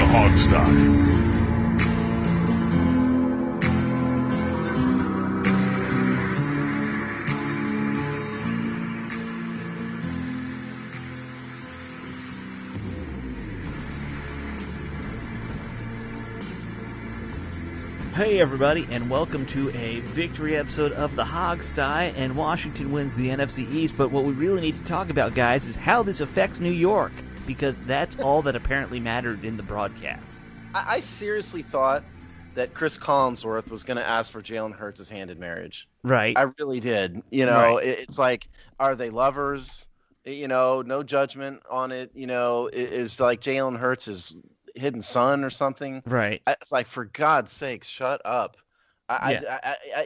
Hogstye. Hey everybody, and welcome to a victory episode of the Hogstye, and Washington wins the NFC East, but what we really need to talk about, guys, is how this affects New York, because that's all that apparently mattered in the broadcast. I seriously thought that Chris Collinsworth was going to ask for Jalen Hurts' hand in marriage. Right. I really did. You know, Right. It's like, are they lovers? You know, no judgment on it. You know, is like Jalen Hurts' hidden son or something. Right. It's like, for God's sakes, shut up.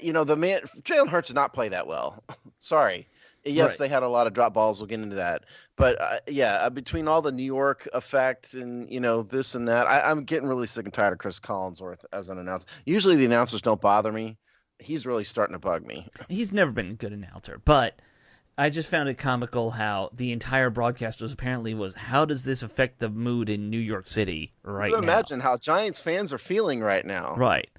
You know, the man, Jalen Hurts did not play that well. Sorry. Yes, Right. They had a lot of drop balls. We'll get into that. But, between all the New York effect and, you know, this and that, I'm getting really sick and tired of Chris Collinsworth as an announcer. Usually the announcers don't bother me. He's really starting to bug me. He's never been a good announcer, but I just found it comical how the entire broadcast was how does this affect the mood in New York City right now? Imagine how Giants fans are feeling right now. Right.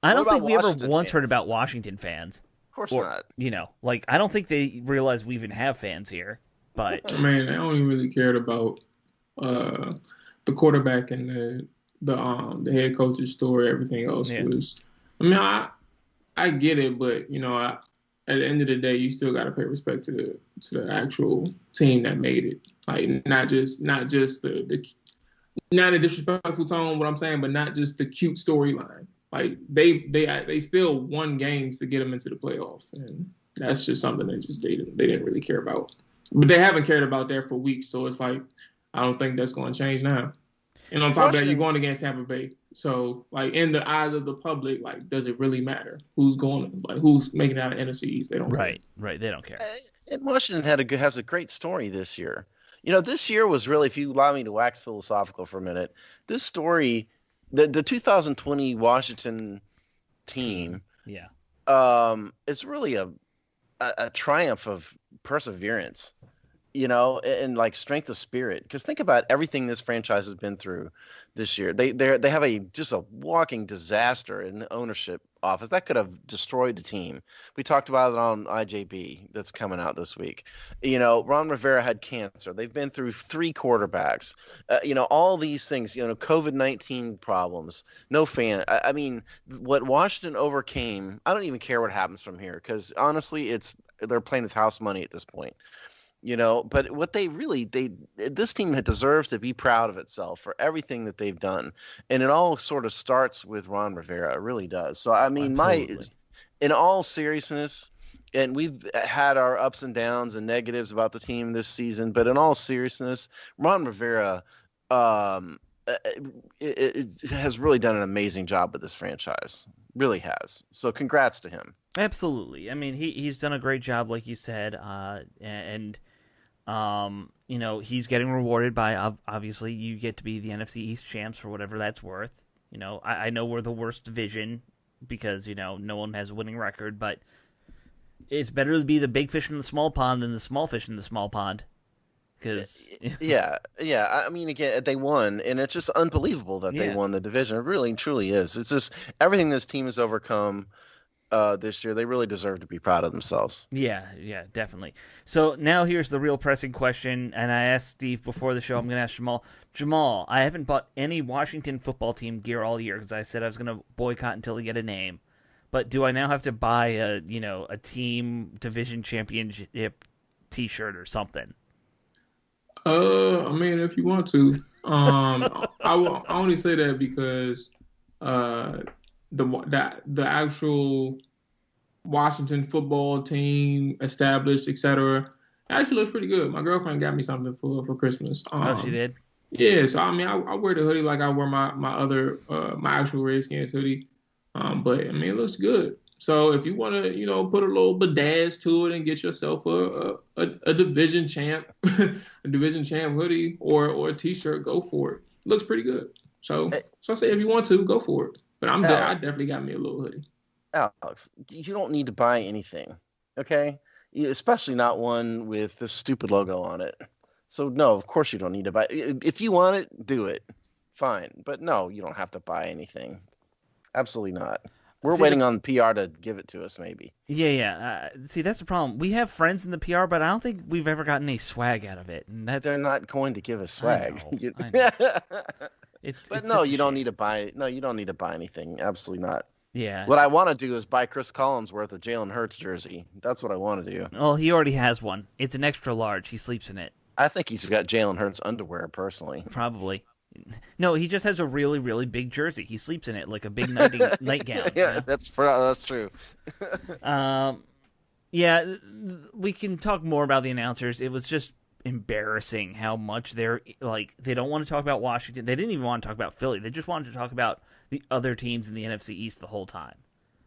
I don't think we ever Washington once heard fans? about Washington fans. Of course Or, not. you know, like, I don't think they realize we even have fans here, but... I mean, they only really cared about the quarterback and the head coach's story. Everything else was... I mean, I get it, but, you know, at the end of the day, you still got to pay respect to the actual team that made it. Like, not just the not a disrespectful tone, what I'm saying, but not just the cute storyline. Like, they still won games to get them into the playoffs, and that's just something that they didn't really care about. But they haven't cared about that for weeks, so it's like, I don't think that's going to change now. And on top of that, you're going against Tampa Bay. So, like, in the eyes of the public, like, does it really matter who's making it out of NFC East? They don't care. Right. They don't care. And Washington has a great story this year. You know, this year was really, if you allow me to wax philosophical for a minute, this story, the 2020 Washington team, is really a triumph of perseverance, you know, and like strength of spirit. Because think about everything this franchise has been through this year. They have just a walking disaster in the ownership office that could have destroyed the team. We talked about it on IJB that's coming out this week. You know, Ron Rivera had cancer. They've been through 3 quarterbacks. You know, all these things. You know, COVID-19 problems. No fan. I mean, what Washington overcame. I don't even care what happens from here because honestly, they're playing with house money at this point. You know, but what this team deserves to be proud of itself for everything that they've done. And it all sort of starts with Ron Rivera. It really does. So, I mean, in all seriousness, and we've had our ups and downs and negatives about the team this season, but in all seriousness, Ron Rivera it has really done an amazing job with this franchise. Really has. So congrats to him. Absolutely. I mean, he's done a great job, like you said, you know, he's getting rewarded by, obviously, you get to be the NFC-East Champs for whatever that's worth. You know, I know we're the worst division because, you know, no one has a winning record, but it's better to be the big fish in the small pond than the small fish in the small pond. Cause... Yeah. I mean, again, they won, and it's just unbelievable that they won the division. It really and truly is. It's just everything this team has overcome this year. They really deserve to be proud of themselves. Yeah, definitely. So now here's the real pressing question, and I asked Steve before the show. I'm going to ask Jamal. Jamal, I haven't bought any Washington football team gear all year because I said I was going to boycott until they get a name. But do I now have to buy a team division championship T-shirt or something? I mean, if you want to, I only say that because the actual Washington football team established, etc. actually looks pretty good. My girlfriend got me something for Christmas. She did? Yeah, so I mean, I wear the hoodie like I wear my other my actual Redskins hoodie. But I mean, it looks good. So if you want to, put a little bedazzle to it and get yourself a division champ, a division champ hoodie or a T-shirt, go for it. Looks pretty good. So I say if you want to, go for it. But I definitely got me a little hoodie. Alex, you don't need to buy anything, okay? Especially not one with this stupid logo on it. So no, of course you don't need to buy. If you want it, do it. fine. But no, you don't have to buy anything. Absolutely not. We're See, waiting on PR to give it to us, maybe. Yeah. See, that's the problem. We have friends in the PR, but I don't think we've ever gotten any swag out of it. And They're not going to give us I swag. know. I know. But It's no, just a you don't shame. need to buy. No, you don't need to buy anything. Absolutely not. Yeah. What I want to do is buy Chris Collinsworth a Jalen Hurts jersey. That's what I want to do. Well, he already has one. It's an extra large. He sleeps in it. I think he's got Jalen Hurts underwear personally. Probably. No, he just has a really, really big jersey. He sleeps in it like a big nightgown. Yeah, that's true. Yeah, we can talk more about the announcers. It was just embarrassing how much they don't want to talk about Washington. They didn't even want to talk about Philly. They just wanted to talk about the other teams in the NFC East the whole time.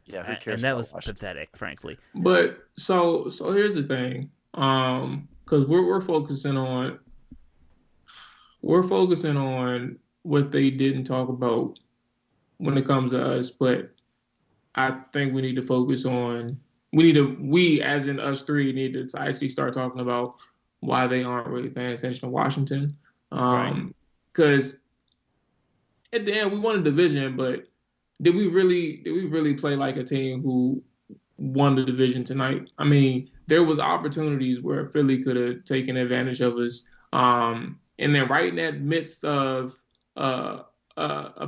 Yeah, who cares? And that about was Washington? pathetic, frankly. But so here's the thing, because we're focusing on what they didn't talk about when it comes to us, but I think we need to focus on we as in us three need to actually start talking about why they aren't really paying attention to Washington. Right. Because at the end we won a division, but did we really play like a team who won the division tonight? I mean, there was opportunities where Philly could have taken advantage of us. And then right in that midst of a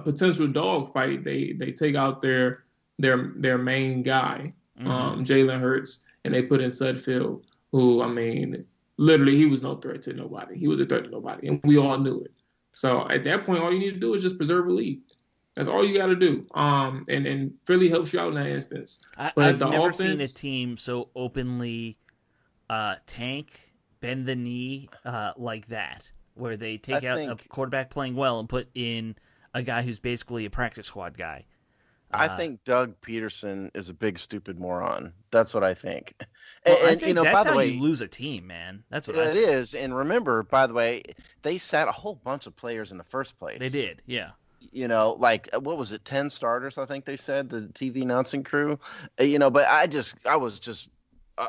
potential dogfight, they take out their main guy, Jalen Hurts, and they put in Sudfeld, who, I mean, literally he was no threat to nobody. He was a threat to nobody, and we all knew it. So at that point, all you need to do is just preserve a lead. That's all you got to do. And Philly helps you out in that instance. I've never seen a team so openly tank, bend the knee like that, where they take out a quarterback playing well and put in a guy who's basically a practice squad guy. I think Doug Peterson is a big stupid moron. That's what I think. Well, And I think that's by the how way, you lose a team, man. That's what it is. And remember, by the way, they sat a whole bunch of players in the first place. They did, yeah. Like what was it, 10 starters? I think they said, the TV announcing crew. But I was just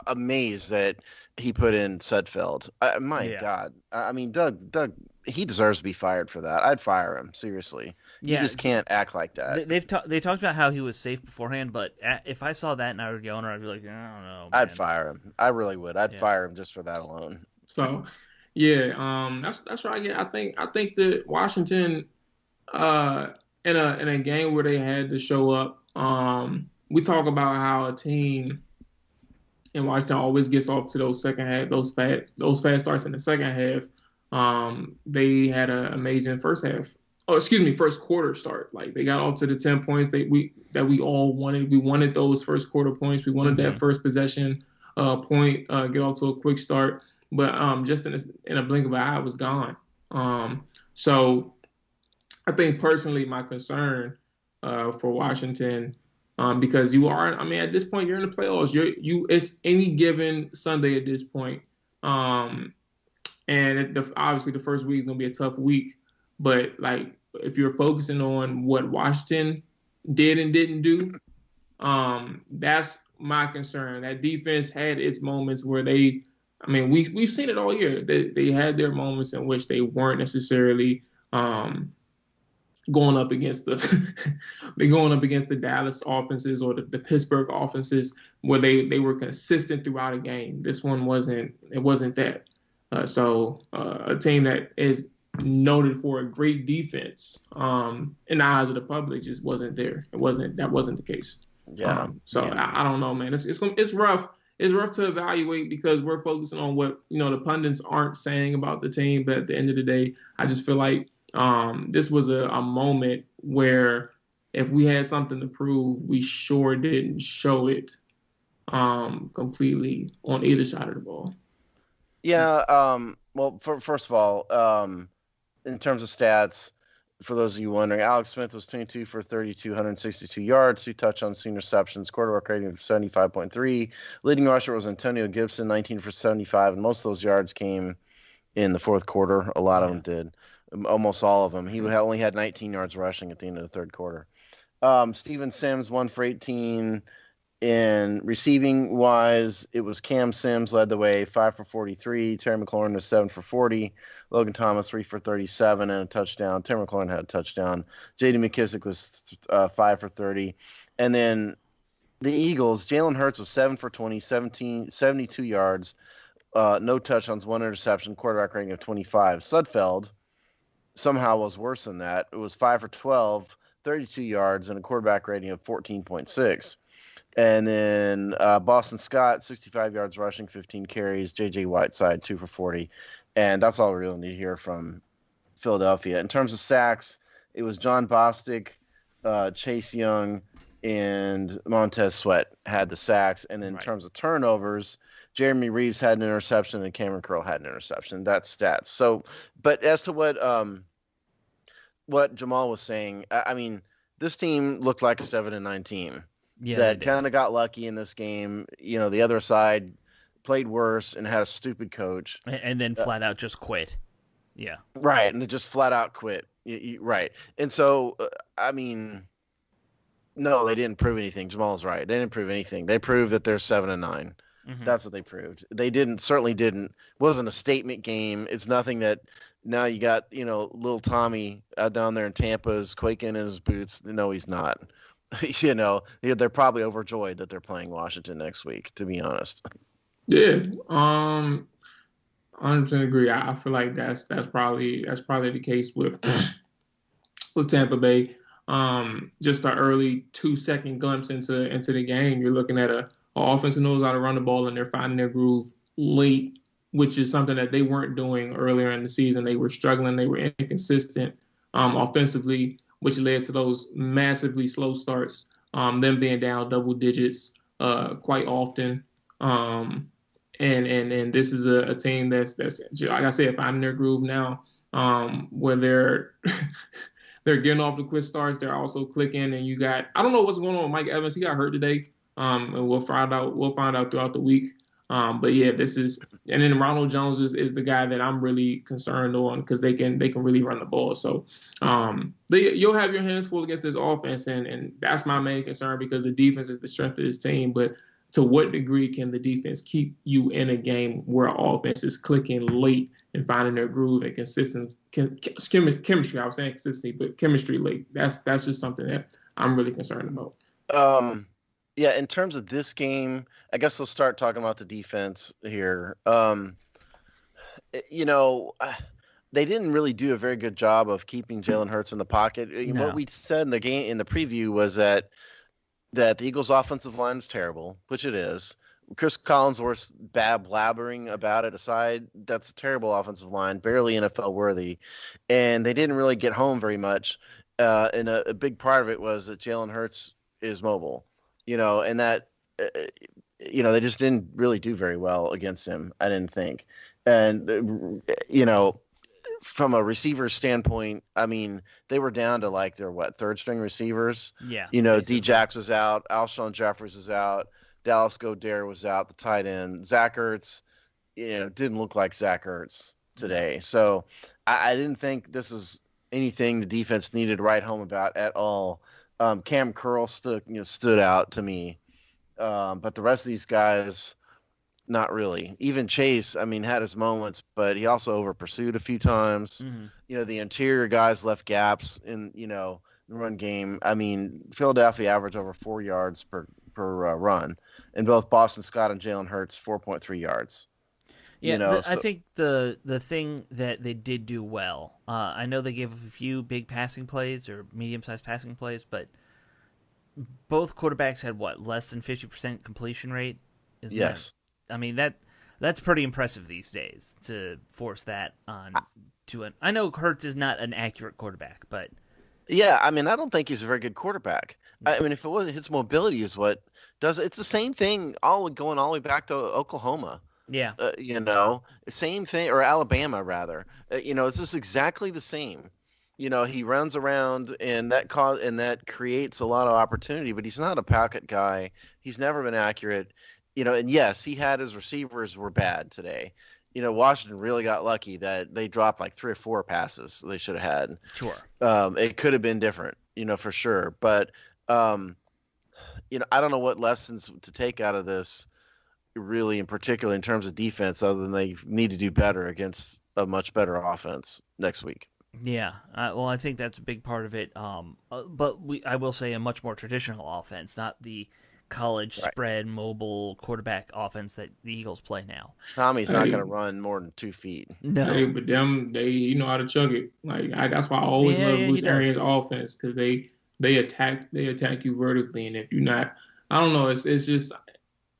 amazed that he put in Sudfeld. God, I mean, Doug, he deserves to be fired for that. I'd fire him, seriously. You just can't act like that. They talked about how he was safe beforehand, but if I saw that and I were the owner, I'd be like, I don't know, man. I'd fire him. I really would. I'd fire him just for that alone. So, yeah, that's what I get. I think that Washington, in a game where they had to show up, we talk about how a team in Washington always gets off to those second half, those fast starts in the second half. They had an amazing first quarter start. Like they got off to the 10 points that we all wanted. We wanted those first quarter points. We wanted that first possession point, get off to a quick start. But just in a blink of an eye, it was gone. So I think personally, my concern for Washington, because at this point, you're in the playoffs. It's any given Sunday at this point. And obviously the first week is going to be a tough week. But like, if you're focusing on what Washington did and didn't do, that's my concern. That defense had its moments where we've seen it all year. They had their moments in which they weren't necessarily going up against the Dallas offenses or the Pittsburgh offenses where they were consistent throughout a game. This one wasn't that. So a team that is noted for a great defense in the eyes of the public just wasn't there. That wasn't the case. Yeah. I don't know, man. It's rough. It's rough to evaluate because we're focusing on what the pundits aren't saying about the team. But at the end of the day, I just feel like this was a moment where if we had something to prove, we sure didn't show it completely on either side of the ball. Yeah. Well, first of all, in terms of stats, for those of you wondering, Alex Smith was 22 for 32, 162 yards, 2 touchdowns, 2 interceptions, quarterback rating of 75.3. Leading rusher was Antonio Gibson, 19 for 75, and most of those yards came in the fourth quarter. A lot of them did. Almost all of them. He only had 19 yards rushing at the end of the third quarter. Steven Sims, 1 for 18. In receiving wise, it was Cam Sims led the way, 5 for 43. Terry McLaurin was 7 for 40. Logan Thomas 3 for 37 and a touchdown. Terry McLaurin had a touchdown. J.D. McKissick was 5 for 30, and then the Eagles, Jalen Hurts was 7 for 20, 72 yards, no touchdowns, one interception, quarterback rating of 25. Sudfeld somehow was worse than that. It was 5 for 12, 32 yards, and a quarterback rating of 14.6. And then Boston Scott, 65 yards rushing, 15 carries. J.J. Whiteside, 2 for 40. And that's all we really need to hear from Philadelphia. In terms of sacks, it was John Bostic, Chase Young, and Montez Sweat had the sacks. And in terms of turnovers, Jeremy Reeves had an interception and Cameron Curl had an interception. That's stats. So, but as to what Jamal was saying, I mean, this team looked like a 7-9 team. Yeah, that kind of got lucky in this game. You know, the other side played worse and had a stupid coach. And then flat out just quit. Yeah. Right, and they just flat out quit. Right. And so, I mean, no, they didn't prove anything. Jamal's right. They didn't prove anything. They proved that they're 7-9. Mm-hmm. That's what they proved. They certainly didn't. Wasn't a statement game. It's nothing that now you got, little Tommy down there in Tampa is quaking in his boots. No, he's not. They're probably overjoyed that they're playing Washington next week, to be honest. Yeah, 100% agree. I feel like that's probably the case with Tampa Bay. Just an early 2-second glimpse into the game. You're looking at a offense that knows how to run the ball, and they're finding their groove late, which is something that they weren't doing earlier in the season. They were struggling. They were inconsistent offensively, which led to those massively slow starts, them being down double digits quite often. And this is a team that's like I said, finding their groove now, where they're they're getting off the quick starts. They're also clicking, and you got, I don't know what's going on with Mike Evans. He got hurt today, and we'll find out throughout the week. But yeah, and then Ronald Jones is the guy that I'm really concerned on, because they can really run the ball. So you'll have your hands full against this offense, and that's my main concern, because the defense is the strength of this team. But to what degree can the defense keep you in a game where offense is clicking late and finding their groove and chemistry? I was saying consistency, but chemistry late. That's just something that I'm really concerned about. Yeah, in terms of this game, I guess we'll start talking about the defense here. They didn't really do a very good job of keeping Jalen Hurts in the pocket. No. What we said in the game, in the preview, was that the Eagles' offensive line is terrible, which it is. Chris Collinsworth's blabbering about it aside, that's a terrible offensive line, barely NFL worthy, and they didn't really get home very much. And a big part of it was that Jalen Hurts is mobile. And that, they just didn't really do very well against him, I didn't think. And, from a receiver standpoint, I mean, they were down to like their third string receivers. Yeah. D-Jax was out, Alshon Jeffries was out, Dallas Goedert was out, the tight end. Zach Ertz, didn't look like Zach Ertz today. So I didn't think this is anything the defense needed to write home about at all. Cam Curl stood out to me, but the rest of these guys, not really. Even Chase, I mean, had his moments, but he also over pursued a few times. Mm-hmm. The interior guys left gaps in the run game. I mean, Philadelphia averaged over 4 yards per run, and both Boston Scott and Jalen Hurts 4.3 yards. Yeah, I think the thing that they did do well, I know they gave a few big passing plays or medium-sized passing plays, but both quarterbacks had less than 50% completion rate? Yes. I mean, that's pretty impressive these days, to force that on to an. I know Hurts is not an accurate quarterback, but yeah, I mean, I don't think he's a very good quarterback. I mean, if it wasn't, his mobility is what does it. It's the same thing going all the way back to Oklahoma. Yeah. Same thing, or Alabama rather. It's just exactly the same. He runs around, and that creates a lot of opportunity, but he's not a pocket guy. He's never been accurate. And yes, his receivers were bad today. Washington really got lucky that they dropped like 3 or 4 passes they should have had. Sure. It could have been different, for sure. But, I don't know what lessons to take out of this, really, in particular in terms of defense, other than they need to do better against a much better offense next week. Yeah, well, I think that's a big part of it. But I will say, a much more traditional offense, not the college Right. spread mobile quarterback offense that the Eagles play now. Tommy's not going Hey, to run more than 2 feet. No. but them, they know how to chug it. That's why I always Yeah, love yeah, he Bruce does. Arians' offense because they attack you vertically, and if you're not, I don't know, it's just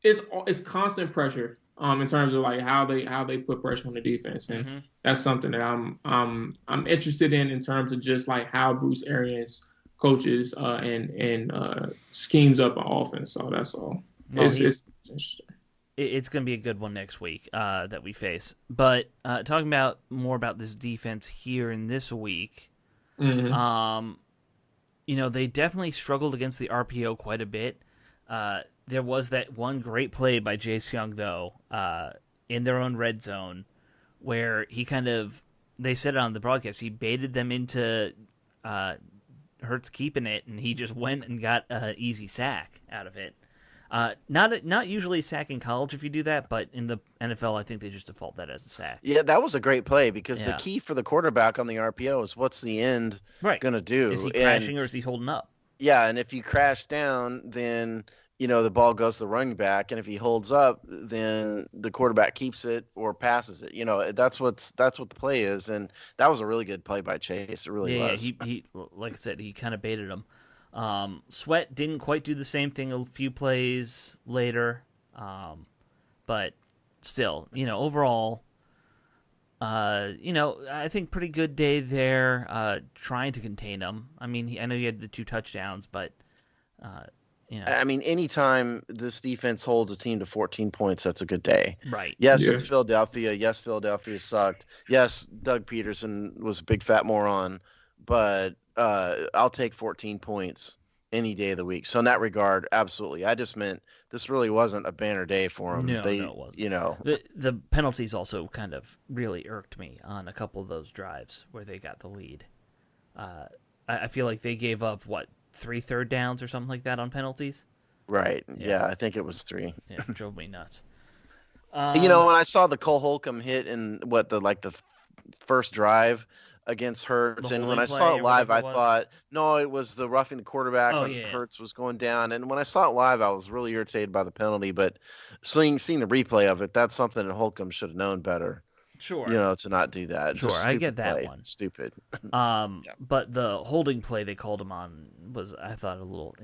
it's constant pressure. In terms of like how they put pressure on the defense, and Mm-hmm. that's something that I'm interested in terms of just like how Bruce Arians coaches and schemes up an offense. So that's all. Well, It's interesting. it's going to be a good one next week that we face. But talking about more about this defense here in this week, Mm-hmm. they definitely struggled against the RPO quite a bit. There was that one great play by Jace Young, though, in their own red zone, where they said it on the broadcast, he baited them into Hurts keeping it, and he just went and got an easy sack out of it. Not usually a sack in college if you do that, but in the NFL, I think they just default that as a sack. Yeah, that was a great play because the Yeah. key for the quarterback on the RPO is what's the end Right. going to do. Is he And crashing or is he holding up? yeah, and if you crash down, then the ball goes to the running back, and if he holds up, then the quarterback keeps it or passes it. That's what the play is, and that was a really good play by Chase. It really Yeah, was. he like I said, he kind of baited him. Sweat didn't quite do the same thing a few plays later, but still, overall, I think pretty good day there. Trying to contain him. I mean, I know he had the 2 touchdowns, but I mean, anytime this defense holds a team to 14 points, that's a good day. right. Yes, Yeah. it's Philadelphia. Yes, Philadelphia sucked. Yes, Doug Peterson was a big fat moron, but I'll take 14 points any day of the week. So in that regard, absolutely. I just meant this really wasn't a banner day for them. No, They, it wasn't. you know, The penalties also kind of really irked me on a couple of those drives where they got the lead. I feel like they gave up 3 third downs or something like that on penalties. right. Yeah. Yeah, I think it was 3. Yeah, it drove me nuts. When I saw the Cole Holcomb hit in the first drive against Hurts, The and when holding I saw play it or live, whatever I it was? thought no, it was the roughing the quarterback Oh, when yeah. Hurts was going down. And when I saw it live, I was really irritated by the penalty. But seeing the replay of it, that's something that Holcomb should have known better. Sure. To not do that. Sure, Just I stupid get that play. one. Stupid. Yeah. But the holding play they called him on was, I thought, a little,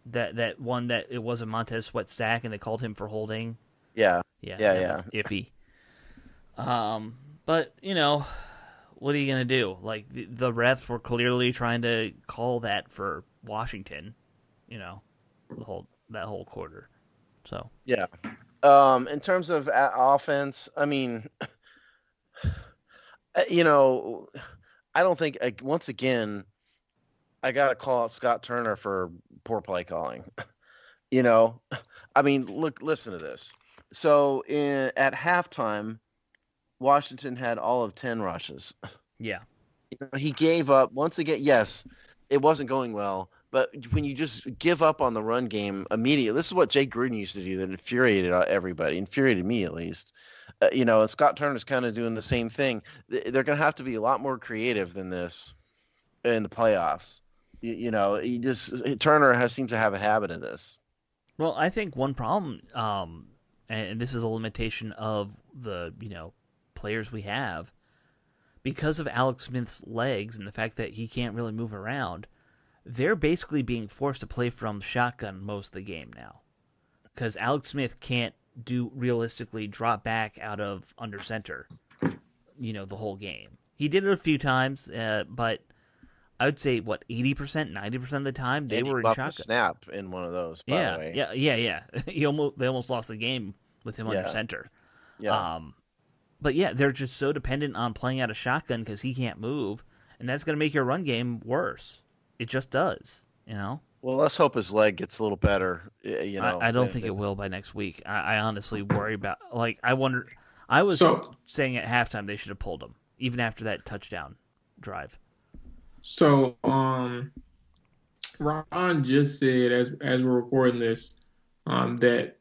that one that it was a Montez Sweat sack and they called him for holding. Yeah. Yeah, Yeah, that yeah. was iffy. But what are you gonna do? Like the refs were clearly trying to call that for Washington. That whole quarter. So Yeah. In terms of offense, I mean, I don't think once again I got to call out Scott Turner for poor play calling. I mean, listen to this. So at halftime, Washington had all of 10 rushes. yeah, He gave up once again. Yes, it wasn't going well, but when you just give up on the run game immediately, this is what Jay Gruden used to do that infuriated everybody, infuriated me at least. And Scott Turner's kind of doing the same thing. They're going to have to be a lot more creative than this in the playoffs. Turner seems to have a habit of this. Well, I think one problem, and this is a limitation of the players we have, because of Alex Smith's legs and the fact that he can't really move around, they're basically being forced to play from shotgun most of the game now, because Alex Smith can't realistically drop back out of under center, the whole game. He did it a few times, but I would say 80%, 90% of the time they were in shotgun. Snap in one of those. By the way. Yeah. They almost lost the game with him under center. Yeah. But yeah, they're just so dependent on playing out a shotgun because he can't move, and that's going to make your run game worse. It just does, Well, let's hope his leg gets a little better. I don't think it will by next week. I honestly worry about. I wonder. I was saying at halftime they should have pulled him even after that touchdown drive. So, Ron just said as we're recording this that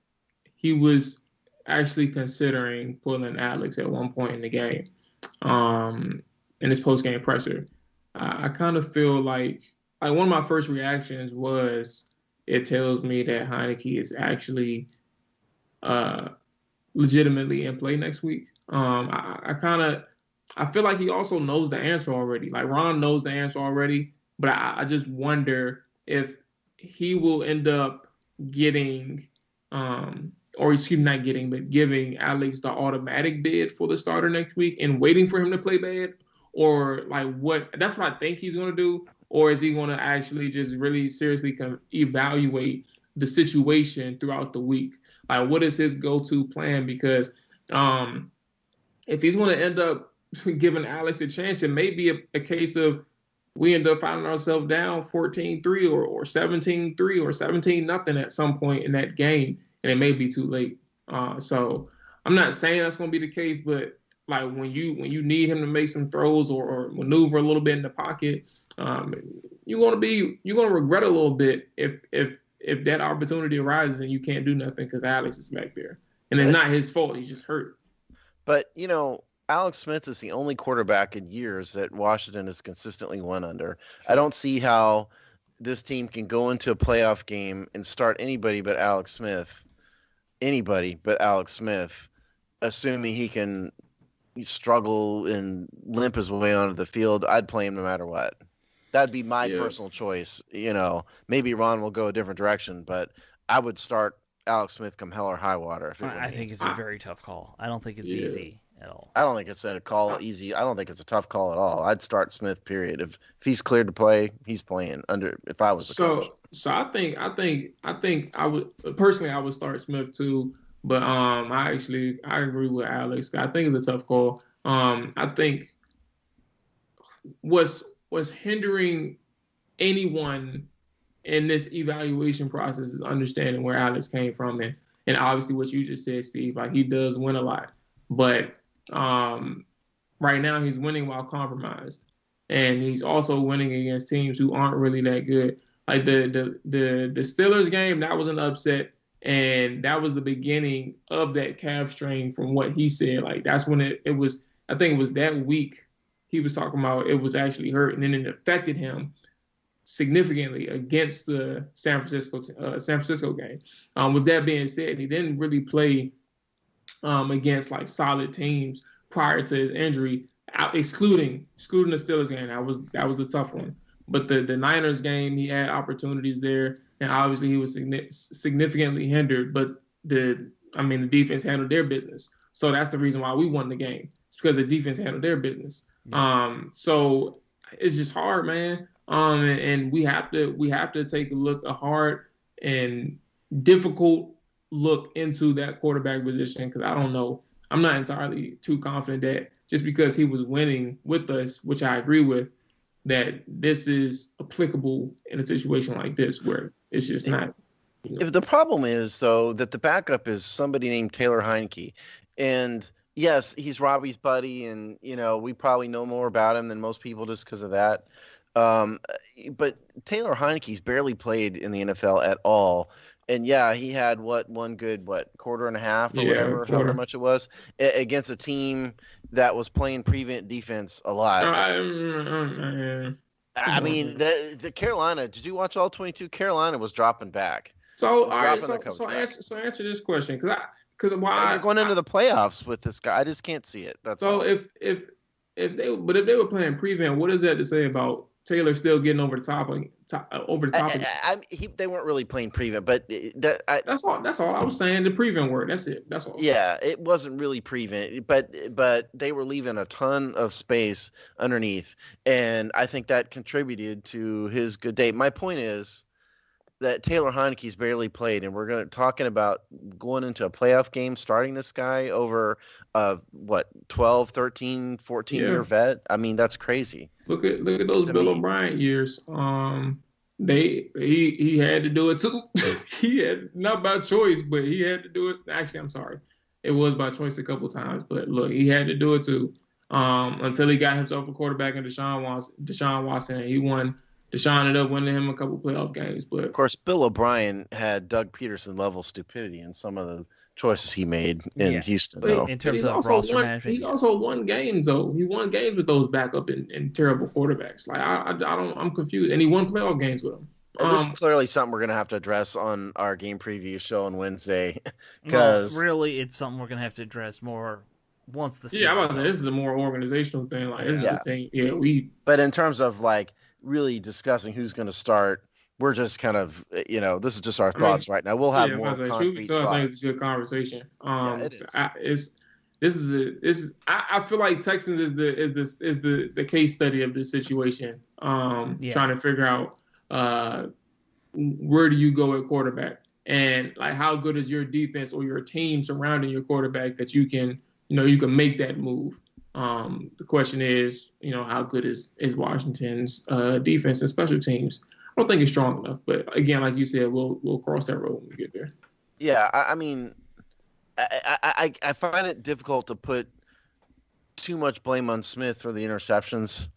he was actually considering pulling Alex at one point in the game in his post-game presser. I kind of feel like one of my first reactions was it tells me that Heineke is actually legitimately in play next week. I feel like he also knows the answer already. Like Ron knows the answer already, but I just wonder if he will end up getting, or excuse me, not getting, but giving Alex the automatic bid for the starter next week and waiting for him to play bad, or like what? That's what I think he's going to do, or is he going to actually just really seriously evaluate the situation throughout the week? Like, what is his go-to plan? Because if he's going to end up giving Alex a chance, it may be a case of we end up finding ourselves down 14-3 or 17-3 or 17-0 at some point in that game, and it may be too late. So I'm not saying that's going to be the case, but like when you need him to make some throws or maneuver a little bit in the pocket, you're going to regret a little bit if that opportunity arises and you can't do nothing because Alex is back there. And it's not his fault. He's just hurt. But, Alex Smith is the only quarterback in years that Washington has consistently won under. Sure. I don't see how this team can go into a playoff game and start anybody but Alex Smith, assuming he can struggle and limp his way onto the field. I'd play him no matter what. That'd be my personal choice. Maybe Ron will go a different direction, but I would start Alex Smith come hell or high water. I think it's a very tough call. I don't think it's easy at all. I don't think it's a call easy. I don't think it's a tough call at all. I'd start Smith, period. If he's cleared to play, he's playing. If I was the coach. So I think I would personally I would start Smith too, but I agree with Alex. I think it's a tough call. I think what's hindering anyone in this evaluation process is understanding where Alex came from and obviously what you just said, Steve, like he does win a lot, but right now he's winning while compromised, and he's also winning against teams who aren't really that good. Like the Steelers game, that was an upset, and that was the beginning of that calf strain from what he said. Like that's when it was. I think it was that week he was talking about it was actually hurt, and then it affected him significantly against the San Francisco game. With that being said, he didn't really play against like solid teams prior to his injury, excluding the Steelers game. That was the tough one. But the Niners game, he had opportunities there, and obviously he was significantly hindered. But the defense handled their business, so that's the reason why we won the game. It's because the defense handled their business. So it's just hard, man. And we have to take a hard and difficult look into that quarterback position, because I don't know. I'm not entirely too confident that just because he was winning with us, which I agree with, that this is applicable in a situation like this where it's just not. If the problem is, though, that the backup is somebody named Taylor Heineke, and yes, he's Robbie's buddy, and we probably know more about him than most people just because of that. But Taylor Heineke's barely played in the NFL at all. And yeah, he had one good quarter and a half or whatever, however much it was, against a team that was playing prevent defense a lot. I mean, the Carolina. Did you watch all 22? Carolina was dropping back. So answer this question, because why going into the playoffs with this guy? I just can't see it. That's so. All. If they were playing prevent, what is that to say about Taylor still getting over the top? They weren't really playing prevent, but that's all. That's all I was saying. The prevent word. That's it. That's all. Yeah, it wasn't really prevent, but they were leaving a ton of space underneath, and I think that contributed to his good day. My point is that Taylor Heineke's barely played, and we're talking about going into a playoff game, starting this guy over 12, 13, 14-year vet. I mean, that's crazy. Look at those Bill O'Brien years. He had to do it too. He had, not by choice, but he had to do it. Actually, I'm sorry. It was by choice a couple times, but look, he had to do it too. Until he got himself a quarterback in Deshaun Watson, and he won Deshaun ended up winning him a couple playoff games. But of course, Bill O'Brien had Doug Peterson level stupidity in some of the choices he made in Houston, though. In terms of roster management, he's also won games though. He won games with those backup and terrible quarterbacks. Like I don't, I'm confused, and he won playoff games with them. This is clearly something we're gonna have to address on our game preview show on Wednesday. Because really, it's something we're gonna have to address more once the season. Yeah, I was saying this is a more organizational thing. Like this is a thing. Yeah, But in terms of like really discussing who's going to start, we're just kind of this is just our thoughts right now. We'll have more concrete thoughts. I think it's a good conversation. It is. I feel like Texans is the case study of this situation. Trying to figure out where do you go at quarterback, and like how good is your defense or your team surrounding your quarterback that you can make that move. The question is, how good is Washington's defense and special teams? I don't think it's strong enough, but again, like you said, we'll cross that road when we get there. Yeah, I mean, I find it difficult to put too much blame on Smith for the interceptions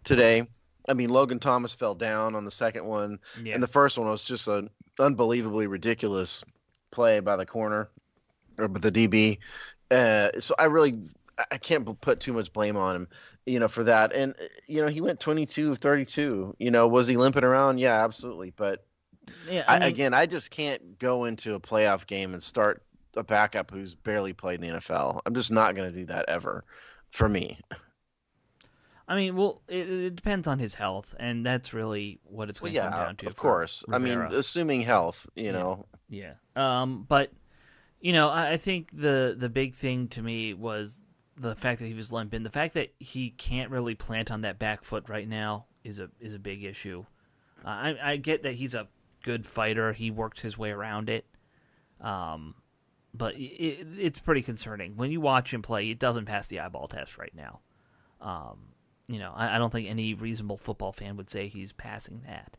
today. I mean, Logan Thomas fell down on the second one, and the first one was just an unbelievably ridiculous play by the corner or by the DB. So I can't put too much blame on him, for that. And, he went 22 of 32. Was he limping around? Yeah, absolutely. But I just can't go into a playoff game and start a backup who's barely played in the NFL. I'm just not going to do that ever for me. I mean, well, it depends on his health, and that's really what it's going to come down to. Of course. I mean, assuming health, Yeah. But, I think the big thing to me was the fact that he was limping. The fact that he can't really plant on that back foot right now is a big issue. I get that he's a good fighter. He worked his way around it. But it's pretty concerning. When you watch him play, it doesn't pass the eyeball test right now. I don't think any reasonable football fan would say he's passing that.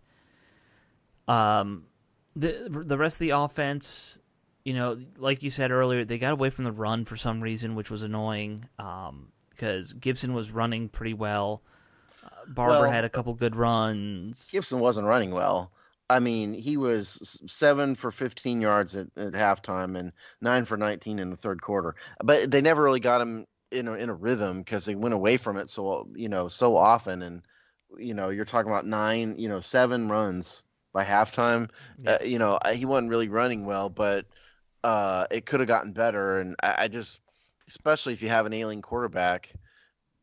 The rest of the offense, like you said earlier, they got away from the run for some reason, which was annoying because Gibson was running pretty well. Barber had a couple good runs. Gibson wasn't running well. I mean, he was 7 for 15 yards at halftime and 9 for 19 in the third quarter. But they never really got him in a rhythm because they went away from it so often. And you're talking about 7 runs by halftime. Yeah. He wasn't really running well, but it could have gotten better. And I just, especially if you have an ailing quarterback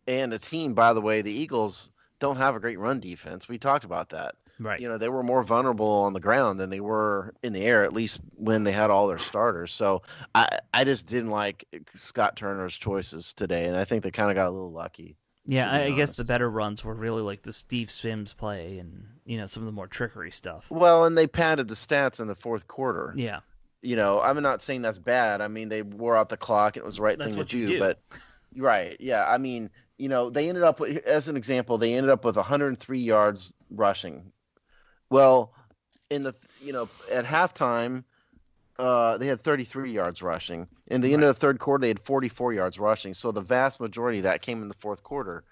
and a team, by the way, the Eagles don't have a great run defense. We talked about that. Right. They were more vulnerable on the ground than they were in the air, at least when they had all their starters. So I just didn't like Scott Turner's choices today, and I think they kind of got a little lucky. Yeah, I guess the better runs were really like the Steve Sims play and, some of the more trickery stuff. Well, and they padded the stats in the fourth quarter. Yeah. I'm not saying that's bad. I mean, they wore out the clock. It was the right thing to do. But right, yeah. I mean, they ended up with, as an example, they ended up with 103 yards rushing. Well, in the at halftime, they had 33 yards rushing. In the end of the third quarter, they had 44 yards rushing. So the vast majority of that came in the fourth quarter.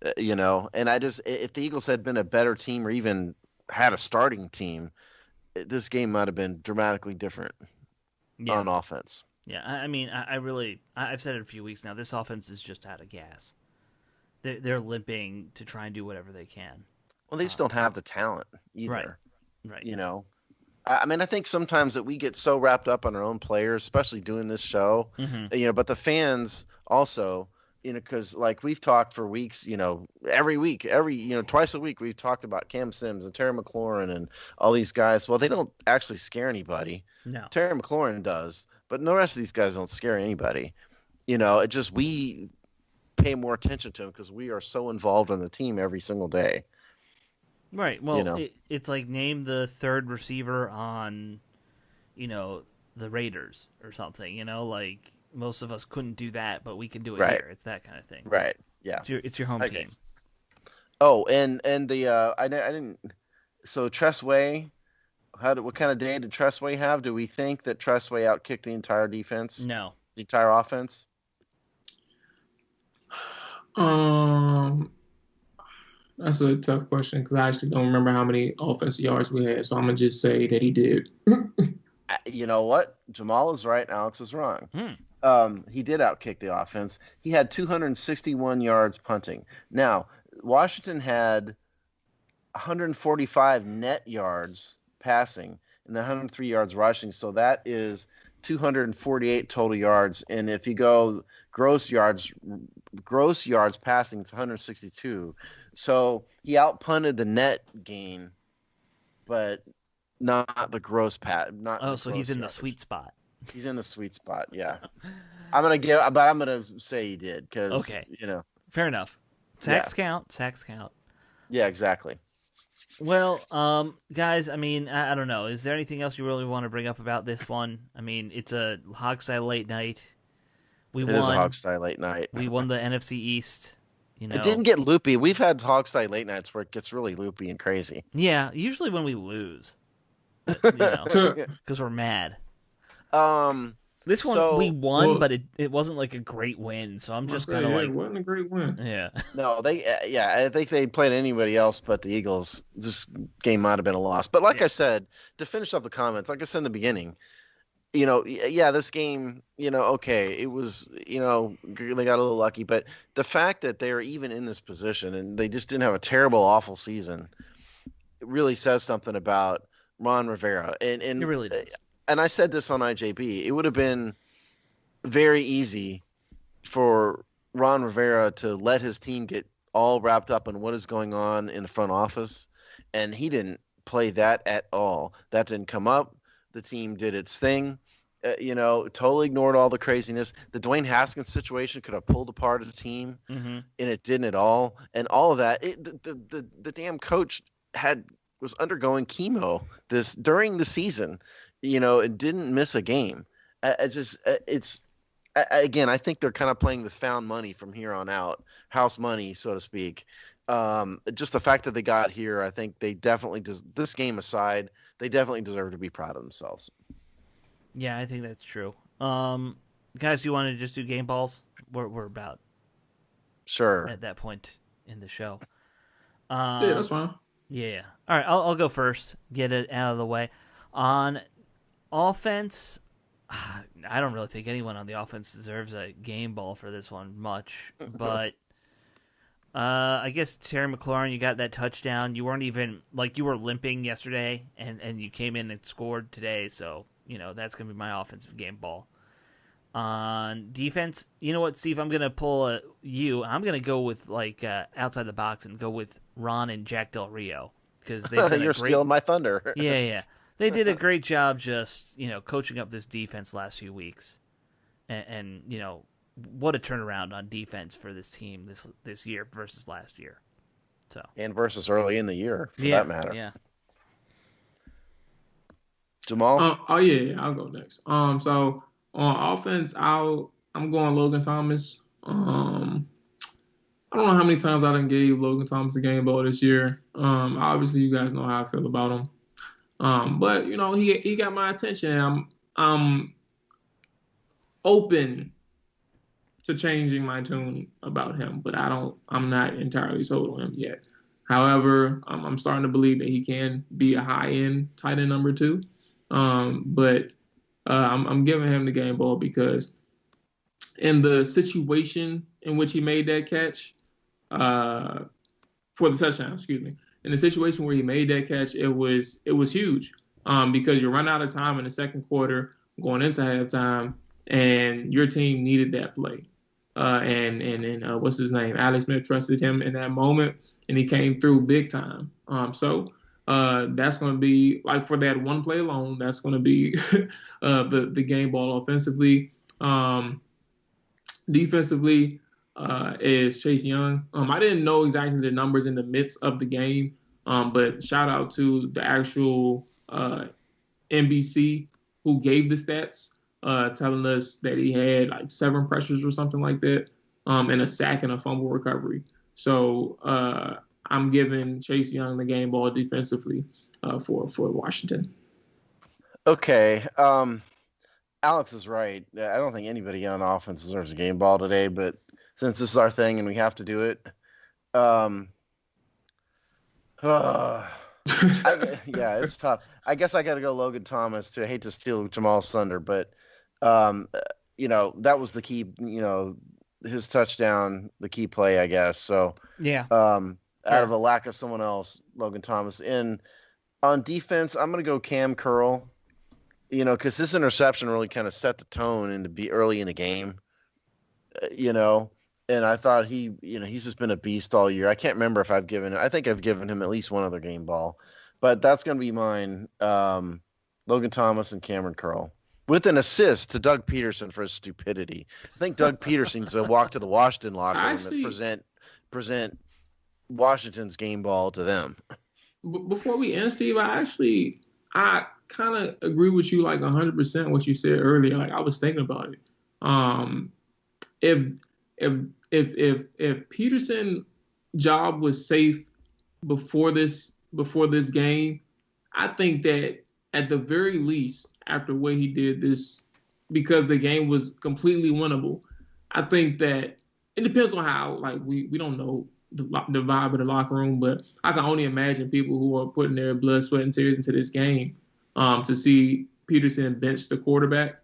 And if the Eagles had been a better team or even had a starting team, this game might have been dramatically different on offense. Yeah, I mean, I've said it a few weeks now. This offense is just out of gas. They're limping to try and do whatever they can. Well, they just don't have the talent either. Right. I mean, I think sometimes that we get so wrapped up on our own players, especially doing this show, but the fans also, because like we've talked for weeks, every week, twice a week, we've talked about Cam Sims and Terry McLaurin and all these guys. Well, they don't actually scare anybody. No. Terry McLaurin does, but the rest of these guys don't scare anybody. We pay more attention to them because we are so involved in the team every single day. Right. Well, it's like name the third receiver on, the Raiders or something. Like most of us couldn't do that, but we can do it here. It's that kind of thing. Right. Yeah. It's your home team. Oh, and the I didn't. So Tressway, what kind of day did Tressway have? Do we think that Tressway outkicked the entire defense? No. The entire offense. That's a tough question because I actually don't remember how many offensive yards we had, so I'm gonna just say that he did. You know what? Jamal is right. Alex is wrong. Hmm. He did outkick the offense. He had 261 yards punting. Now, Washington had 145 net yards passing and 103 yards rushing. So that is 248 total yards. And if you go gross yards passing, it's 162. So he outpunted the net gain, but not the gross not Oh, the so he's gross in the yardage. sweet spot. He's in the sweet spot. Yeah, I'm gonna say he did because Okay, fair enough. yeah, Sacks count. Sacks count. yeah, exactly. Well, guys, I mean, I don't know. Is there anything else you really want to bring up about this one? I mean, it's a hog-style late night. We It is a won. hog late night. We won the NFC East. You It didn't know, get loopy. We've had hog late nights where it gets really loopy and crazy. yeah. Usually when we lose, but because we're mad. um. This one we So won, Well, but it wasn't like a great win. So I'm I just say, kind of yeah, like, it wasn't a great win. yeah, no, they yeah, I think they played anybody else but the Eagles. This game might have been a loss. But like yeah, I said, to finish up the comments, like I said in the beginning, yeah, this game, okay, it was, they got a little lucky, but the fact that they're even in this position and they just didn't have a terrible, awful season, it really says something about Ron Rivera. And it and really does. and I said this on IJB. It would have been very easy for Ron Rivera to let his team get all wrapped up in what is going on in the front office, and he didn't play that at all. That didn't come up. The team did its thing. Totally ignored all the craziness. The Dwayne Haskins situation could have pulled apart the team, Mm-hmm. and it didn't at all. And all of that, the damn coach was undergoing chemo this during the season. It didn't miss a game. I just it's again, I think they're kind of playing with found money from here on out, house money, so to speak. Just the fact that they got here, I think they definitely this game aside, they definitely deserve to be proud of themselves. Yeah, I think that's true. Guys, do you want to just do game balls? We're about Sure. at that point in the show. Yeah, that's Um, fine. yeah. All right, I'll go first. Get it out of the way. On offense, I don't really think anyone on the offense deserves a game ball for this one much, but I guess Terry McLaurin, you got that touchdown. You weren't even like you were limping yesterday, and you came in and scored today. So that's gonna be my offensive game ball. On defense, you know what, Steve? I'm gonna pull you. I'm gonna go with like outside the box and go with Ron and Jack Del Rio because they've done a You're great. stealing my thunder. Yeah, yeah. They did a great job just coaching up this defense last few weeks, and what a turnaround on defense for this team this year versus last year. So And versus early in the year, for yeah, that matter. yeah. Jamal? Oh yeah, I'll go next. So on offense, I'm going Logan Thomas. I don't know how many times I done gave Logan Thomas a game ball this year. Obviously you guys know how I feel about him. But he got my attention. I'm open to changing my tune about him, but I'm not entirely sold on him yet. However, I'm starting to believe that he can be a high end tight end number two. But I'm giving him the game ball because in the situation in which he made that catch for the touchdown, excuse me, in the situation where he made that catch, it was huge because you run out of time in the second quarter going into halftime, and your team needed that play. And what's his name? Alex Smith trusted him in that moment, and he came through big time. So that's going to be like for that one play alone. That's going to be the game ball offensively. Defensively is Chase Young. I didn't know exactly the numbers in the midst of the game, but shout out to the actual NBC who gave the stats, telling us that he had like 7 pressures or something like that, and a sack and a fumble recovery. So I'm giving Chase Young the game ball defensively for Washington. Okay. Alex is right. I don't think anybody on offense deserves a game ball today, but since this is our thing and we have to do it, Yeah, it's tough. I guess I got to go Logan Thomas too. I hate to steal Jamal's thunder, but um, that was the key. His touchdown, the key play, I guess. So Yeah. Out of a lack of someone else, Logan Thomas. And on defense, I'm gonna go Cam Curl. Because this interception really kind of set the tone and to be early in the game. And I thought he's just been a beast all year. I can't remember if I think I've given him at least one other game ball, but that's going to be mine. Logan Thomas and Cameron Curl with an assist to Doug Peterson for his stupidity. I think Doug Peterson needs to walk to the Washington locker room and present Washington's game ball to them. Before we end, Steve, I kind of agree with you like 100% what you said earlier. Like I was thinking about it. If Peterson job was safe before this game, I think that at the very least, after what he did this, because the game was completely winnable, I think that it depends on how, like, we don't know the vibe of the locker room, but I can only imagine people who are putting their blood, sweat, and tears into this game to see Peterson bench the quarterback.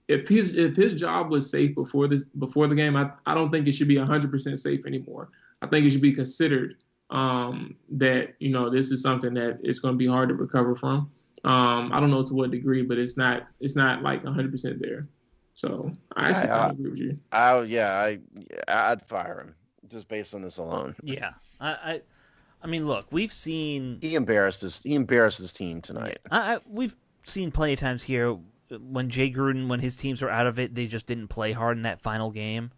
If his job was safe before the game, I don't think it should be 100% safe anymore. I think it should be considered that this is something that it's going to be hard to recover from. I don't know to what degree, but it's not like 100% there. So I actually kind of agree with you. I'd fire him just based on this alone. Yeah, I mean, look, we've seen he embarrassed his team tonight. We've seen plenty of times here when Jay Gruden, when his teams were out of it, they just didn't play hard in that final game.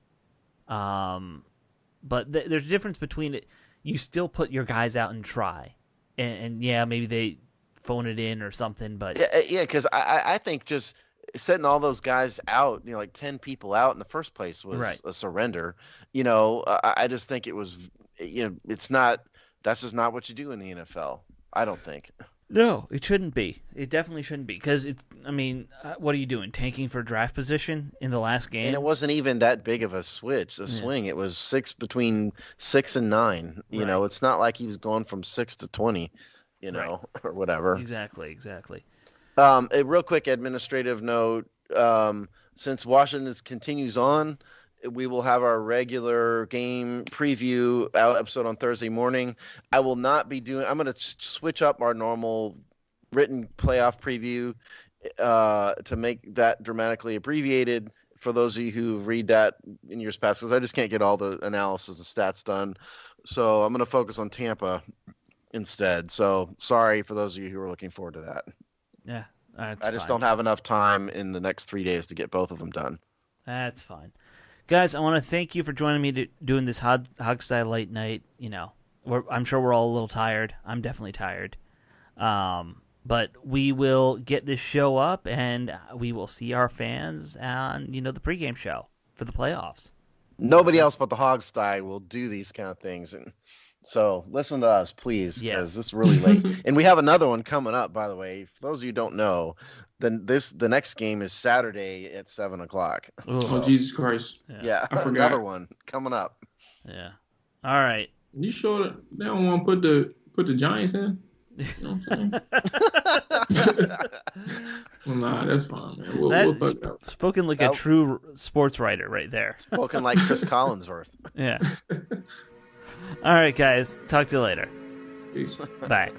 But there's a difference between it. You still put your guys out and try, and yeah, maybe they phone it in or something. But because I think just setting all those guys out, like 10 people out in the first place was a surrender. I just think it was, it's not. That's just not what you do in the NFL. I don't think. No, it shouldn't be. It definitely shouldn't be because what are you doing? Tanking for draft position in the last game? And it wasn't even that big of a swing. It was between 6 and 9. It's not like he was going from 6 to 20, or whatever. Exactly. A real quick administrative note: since Washington continues on, we will have our regular game preview episode on Thursday morning. I will not be doing. I'm going to switch up our normal written playoff preview to make that dramatically abbreviated for those of you who read that in years past, because I just can't get all the analysis and stats done. So I'm going to focus on Tampa instead. So sorry for those of you who are looking forward to that. Yeah, I just don't have enough time in the next 3 days to get both of them done. That's fine. Guys, I want to thank you for joining me doing this Hogstyle late night. I'm sure we're all a little tired. I'm definitely tired. But we will get this show up, and we will see our fans on, the pregame show for the playoffs. Nobody else but the Hogstyle will do these kind of things, and so listen to us, please, because it's really late. And we have another one coming up, by the way. For those of you who don't know, then the next game is Saturday at 7:00. Oh, Jesus Christ! Yeah, another one coming up. Yeah. All right. You sure that they don't want to put the Giants in? You know what I'm saying? Well, nah, that's fine, man. We'll spoken like a true sports writer right there. Spoken like Chris Collinsworth. Yeah. All right, guys. Talk to you later. Peace. Bye.